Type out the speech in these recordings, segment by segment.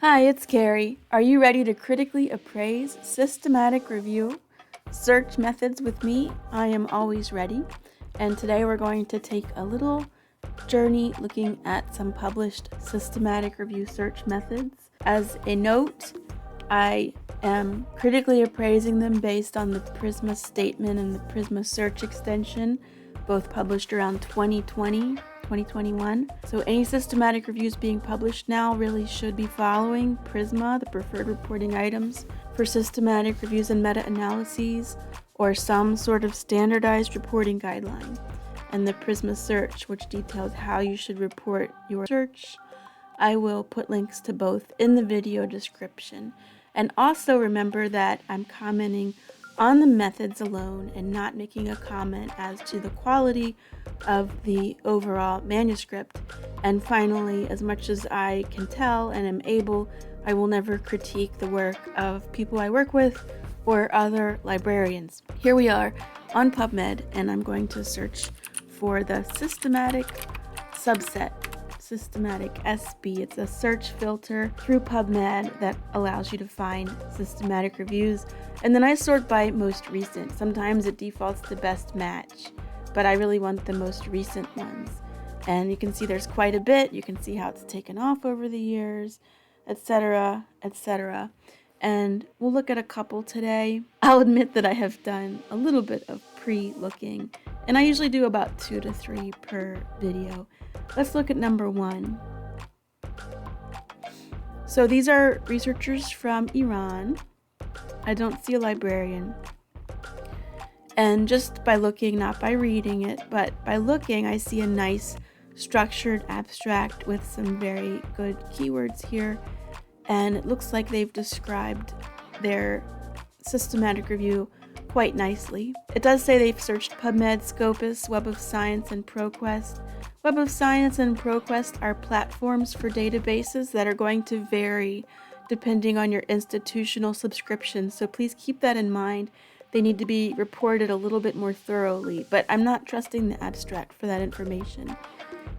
Hi, it's Carrie. Are you ready to critically appraise, systematic review, search methods with me? I am always ready. And today we're going to take a little journey looking at some published systematic review search methods. As a note, I am critically appraising them based on the Prisma statement and the Prisma search extension, both published around 2021. So any systematic reviews being published now really should be following Prisma, the preferred reporting items for systematic reviews and meta-analyses, or some sort of standardized reporting guideline, and the Prisma search, which details how you should report your search. I will put links to both in the video description. And also remember that I'm commenting on the methods alone and not making a comment as to the quality of the overall manuscript. And finally, as much as I can tell and am able, I will never critique the work of people I work with or other librarians. Here we are on PubMed, and I'm going to search for the systematic subset, systematic SB. It's a search filter through PubMed that allows you to find systematic reviews. And then I sort by most recent. Sometimes it defaults to best match, but I really want the most recent ones. And you can see there's quite a bit. You can see how it's taken off over the years, etc., etc. And we'll look at a couple today. I'll admit that I have done a little bit of pre-looking, and I usually do about 2 to 3 per video. Let's look at number 1. So these are researchers from Iran. I don't see a librarian. And just by looking, not by reading it, but by looking, I see a nice structured abstract with some very good keywords here. And it looks like they've described their systematic review quite nicely. It does say they've searched PubMed, Scopus, Web of Science, and ProQuest. Web of Science and ProQuest are platforms for databases that are going to vary depending on your institutional subscription, so please keep that in mind. They need to be reported a little bit more thoroughly, but I'm not trusting the abstract for that information.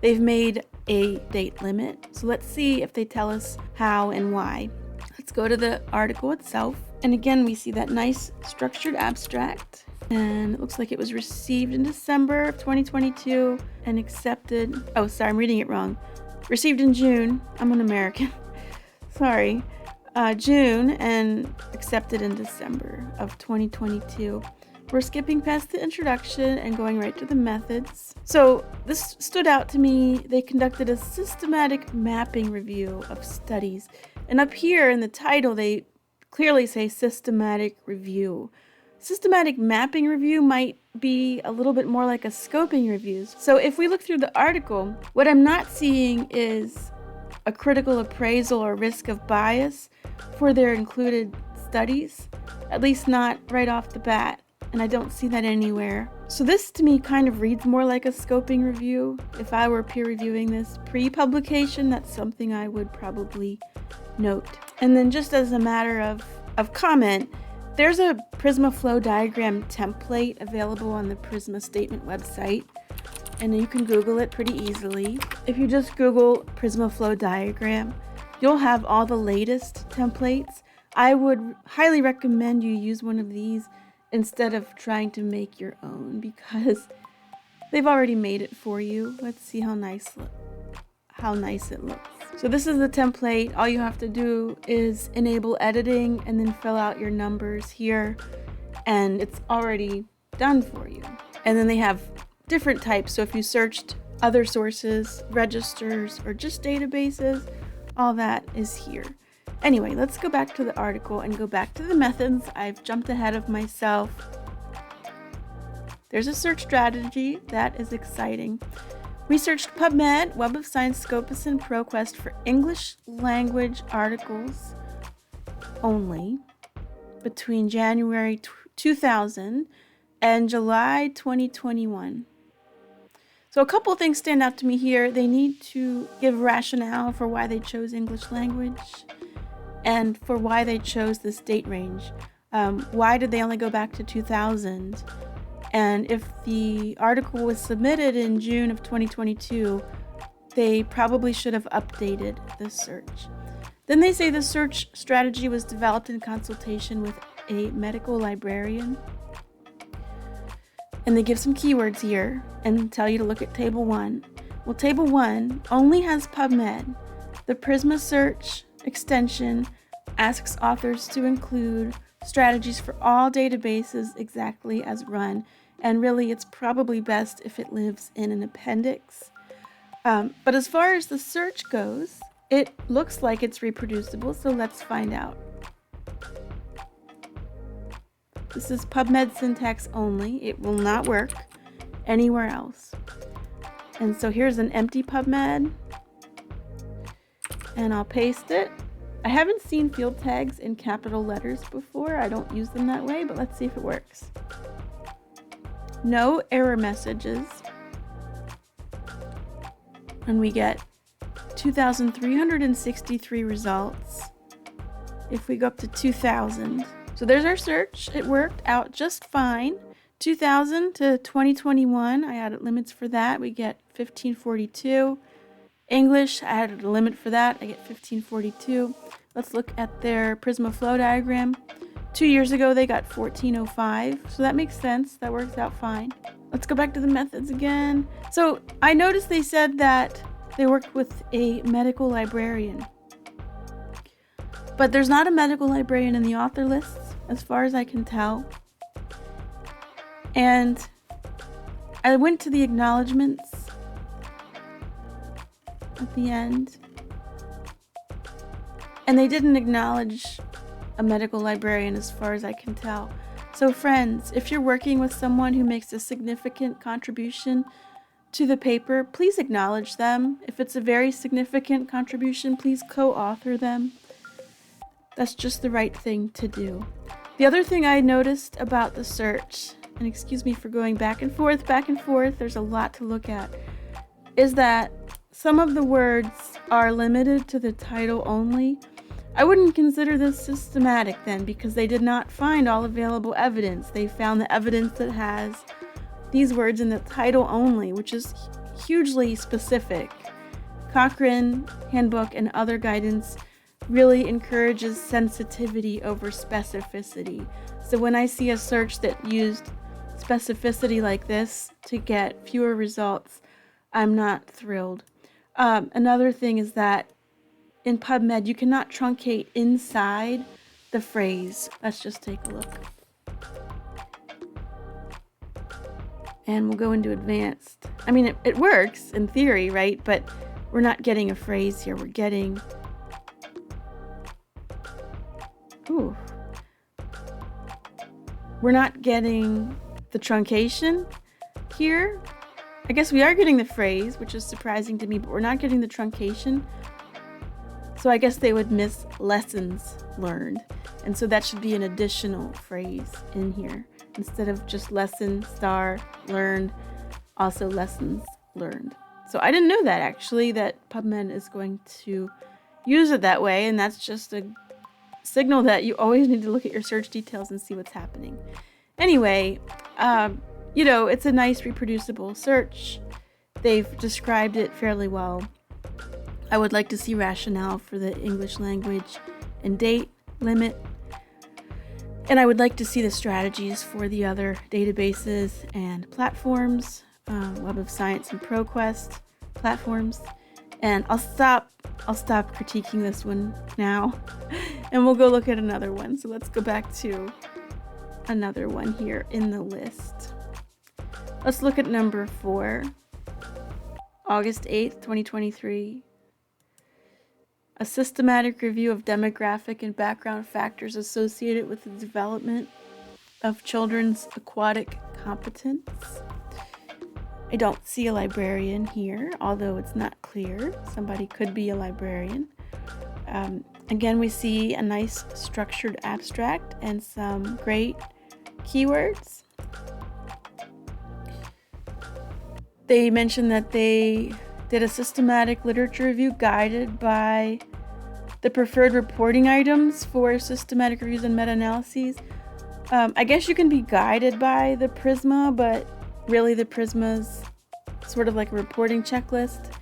They've made a date limit, so let's see if they tell us how and why. Let's go to the article itself, and again we see that nice structured abstract, and it looks like it was received in December of 2022 and accepted, oh sorry, I'm reading it wrong, received in June, I'm an American, sorry, June and accepted in December of 2022. We're skipping past the introduction and going right to the methods. So this stood out to me. They conducted a systematic mapping review of studies. And up here in the title, they clearly say systematic review. Systematic mapping review might be a little bit more like a scoping review. So if we look through the article, what I'm not seeing is a critical appraisal or risk of bias for their included studies, at least not right off the bat. And I don't see that anywhere. So this to me kind of reads more like a scoping review. If I were peer reviewing this pre-publication, that's something I would probably note. And then just as a matter of comment, there's a Prisma flow diagram template available on the Prisma statement website, and you can Google it pretty easily. If you just Google Prisma flow diagram, you'll have all the latest templates. I would highly recommend you use one of these instead of trying to make your own, because they've already made it for you. Let's see how nice it looks. So this is the template. All you have to do is enable editing and then fill out your numbers here, and it's already done for you. And then they have different types. So if you searched other sources, registers, or just databases, all that is here. Anyway, let's go back to the article and go back to the methods. I've jumped ahead of myself. There's a search strategy. That is exciting. We searched PubMed, Web of Science, Scopus, and ProQuest for English language articles only between January 2000 and July 2021. So a couple things stand out to me here. They need to give rationale for why they chose English language and for why they chose this date range. Why did they only go back to 2000? And if the article was submitted in June of 2022, they probably should have updated the search. Then they say the search strategy was developed in consultation with a medical librarian. And they give some keywords here and tell you to look at Table 1. Well, Table 1 only has PubMed. The Prisma search extension asks authors to include strategies for all databases exactly as run. And really, it's probably best if it lives in an appendix. But as far as the search goes, it looks like it's reproducible, so let's find out. This is PubMed syntax only. It will not work anywhere else. And so here's an empty PubMed, and I'll paste it. I haven't seen field tags in capital letters before. I don't use them that way, but let's see if it works. No error messages. And we get 2,363 results. If we go up to 2,000. So there's our search. It worked out just fine. 2000 to 2021, I added limits for that. We get 1542. English, I added a limit for that. I get 1542. Let's look at their Prisma flow diagram. 2 years ago, they got 1405. So that makes sense. That works out fine. Let's go back to the methods again. So I noticed they said that they worked with a medical librarian. But there's not a medical librarian in the author lists, as far as I can tell. And I went to the acknowledgements at the end, and they didn't acknowledge a medical librarian as far as I can tell. So friends, if you're working with someone who makes a significant contribution to the paper, please acknowledge them. If it's a very significant contribution, please co-author them. That's just the right thing to do. The other thing I noticed about the search, and excuse me for going back and forth, there's a lot to look at, is that some of the words are limited to the title only. I wouldn't consider this systematic then, because they did not find all available evidence. They found the evidence that has these words in the title only, which is hugely specific. Cochrane Handbook and other guidance really encourages sensitivity over specificity. So when I see a search that used specificity like this to get fewer results, I'm not thrilled. Another thing is that in PubMed, you cannot truncate inside the phrase. Let's just take a look. And we'll go into advanced. I mean, it works in theory, right? But we're not getting a phrase here. We're getting... Ooh. We're not getting the truncation here. I guess we are getting the phrase, which is surprising to me, but we're not getting the truncation. So I guess they would miss lessons learned. And so that should be an additional phrase in here. Instead of just lesson star learned, also lessons learned. So I didn't know that actually, that PubMed is going to use it that way. And that's just a signal that you always need to look at your search details and see what's happening. Anyway, you know, it's a nice reproducible search. They've described it fairly well. I would like to see rationale for the English language and date limit. And I would like to see the strategies for the other databases and platforms, Web of Science and ProQuest platforms. And I'll stop critiquing this one now, and we'll go look at another one. So let's go back to another one here in the list. Let's look at number 4, August 8th, 2023. A systematic review of demographic and background factors associated with the development of children's aquatic competence. I don't see a librarian here, although it's not clear. Somebody could be a librarian. Again, we see a nice structured abstract and some great keywords. They mentioned that they did a systematic literature review guided by the preferred reporting items for systematic reviews and meta-analyses. I guess you can be guided by the Prisma, but really the Prisma's sort of like a reporting checklist.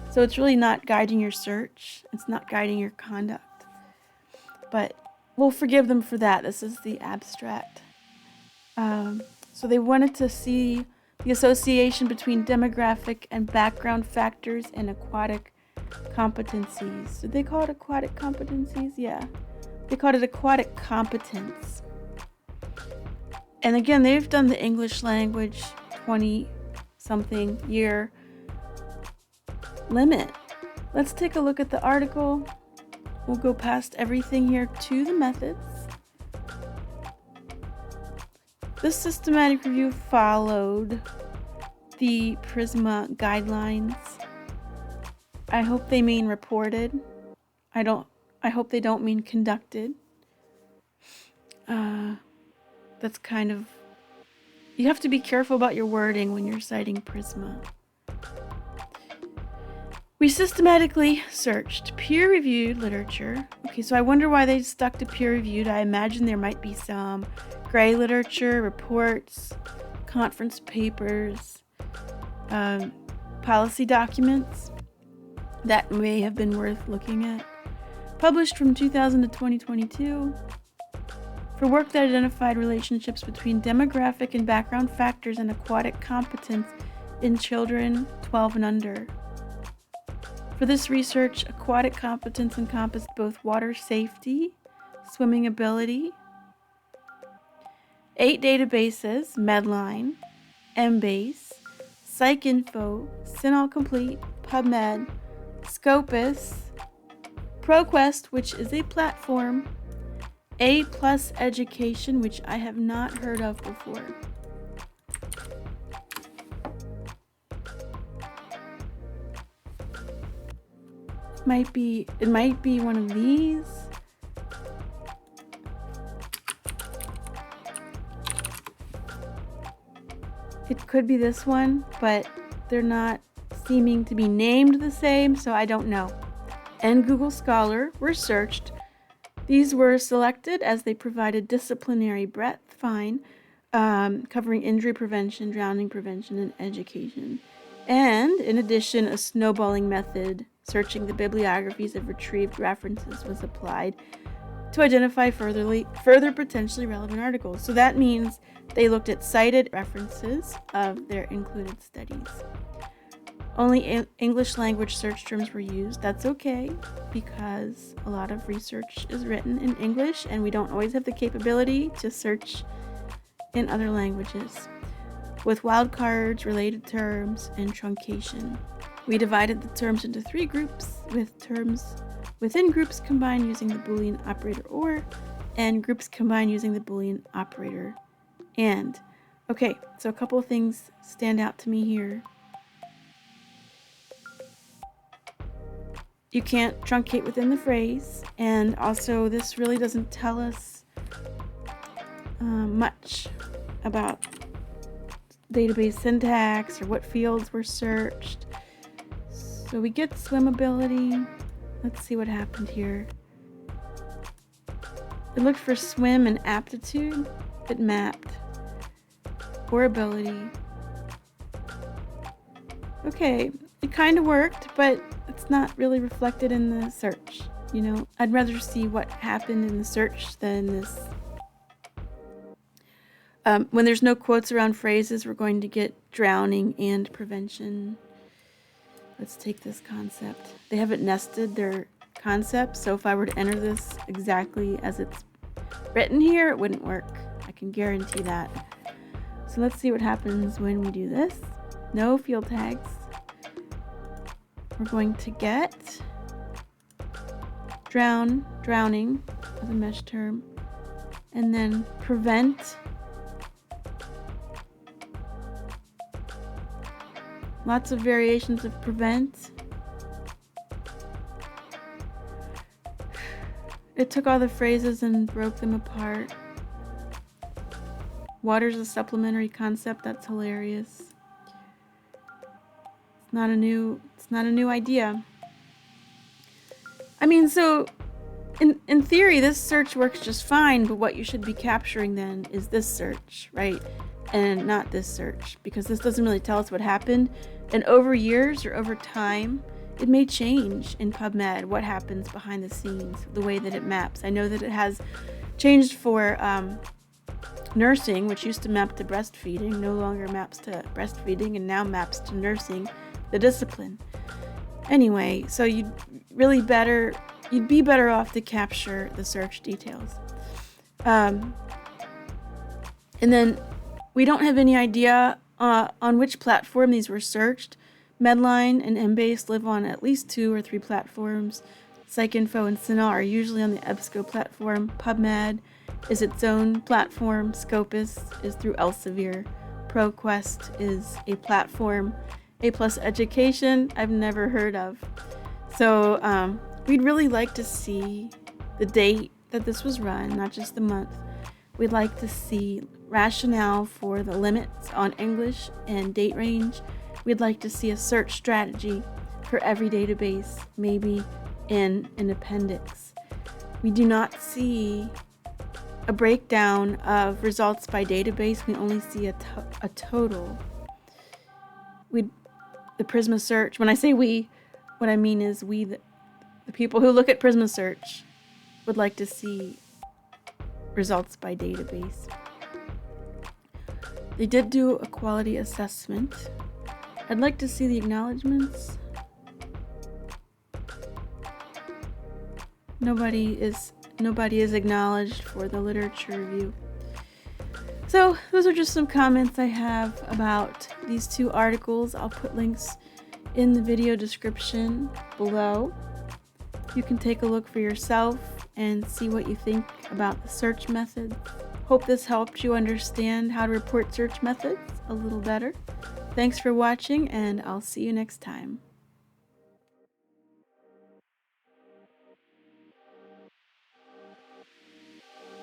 So it's really not guiding your search. It's not guiding your conduct. but we'll forgive them for that. This is the abstract. So they wanted to see the association between demographic and background factors in aquatic competencies. Did they call it aquatic competencies? Yeah. They called it aquatic competence. And again, they've done the English language 20-something year limit. Let's take a look at the article. We'll go past everything here to the methods. This systematic review followed the PRISMA guidelines. I hope they mean reported. I hope they don't mean conducted. That's kind of, you have to be careful about your wording when you're citing PRISMA. We systematically searched peer-reviewed literature. Okay, so I wonder why they stuck to peer-reviewed. I imagine there might be some gray literature, reports, conference papers, policy documents that may have been worth looking at. Published from 2000 to 2022 for work that identified relationships between demographic and background factors and aquatic competence in children 12 and under. For this research, aquatic competence encompassed both water safety, swimming ability, 8 databases: Medline, Embase, PsycInfo, CINAHL Complete, PubMed, Scopus, ProQuest, which is a platform, A+ Education, which I have not heard of before. It might be one of these. It could be this one, but they're not seeming to be named the same, so I don't know. And Google Scholar were searched. These were selected as they provided disciplinary breadth, covering injury prevention, drowning prevention, and education. And in addition, a snowballing method, searching the bibliographies of retrieved references, was applied to identify further potentially relevant articles. So that means they looked at cited references of their included studies. Only English language search terms were used. That's okay, because a lot of research is written in English and we don't always have the capability to search in other languages. With wildcards, related terms, and truncation. We divided the terms into 3 groups, with terms within groups combined using the Boolean operator OR, and groups combined using the Boolean operator AND. Okay, so a couple of things stand out to me here. You can't truncate within the phrase, and also this really doesn't tell us much about database syntax or what fields were searched. So we get swimmability. Let's see what happened here. It looked for swim and aptitude. It mapped. Or ability. Okay, it kind of worked, but it's not really reflected in the search. You know, I'd rather see what happened in the search than this. When there's no quotes around phrases, we're going to get drowning and prevention. Let's take this concept. They haven't nested their concepts, so if I were to enter this exactly as it's written here, it wouldn't work. I can guarantee that. So let's see what happens when we do this. No field tags. We're going to get drowning as a mesh term, and then prevent. Lots of variations of prevent. It took all the phrases and broke them apart. Water's a supplementary concept. That's hilarious. It's not a new idea. I mean, so in theory, this search works just fine, but what you should be capturing then is this search, right? And not this search, because this doesn't really tell us what happened. And over years or over time, it may change in PubMed what happens behind the scenes, the way that it maps. I know that it has changed for nursing, which used to map to breastfeeding, no longer maps to breastfeeding, and now maps to nursing, the discipline. Anyway, so you'd be better off to capture the search details. And then we don't have any idea on which platform these were searched. Medline and Embase live on at least 2 or 3 platforms. PsycInfo and CINAHL are usually on the EBSCO platform. PubMed is its own platform. Scopus is through Elsevier. ProQuest is a platform. A+ Education, I've never heard of. So we'd really like to see the date that this was run, not just the month. We'd like to see rationale for the limits on English and date range. We'd like to see a search strategy for every database, maybe in an appendix. We do not see a breakdown of results by database. We only see a total. The Prisma search, when I say we, what I mean is we, the people who look at Prisma search, would like to see results by database. They did do a quality assessment. I'd like to see the acknowledgements. Nobody is acknowledged for the literature review. So those are just some comments I have about these 2 articles. I'll put links in the video description below. You can take a look for yourself and see what you think about the search method. Hope this helped you understand how to report search methods a little better. Thanks for watching, and I'll see you next time.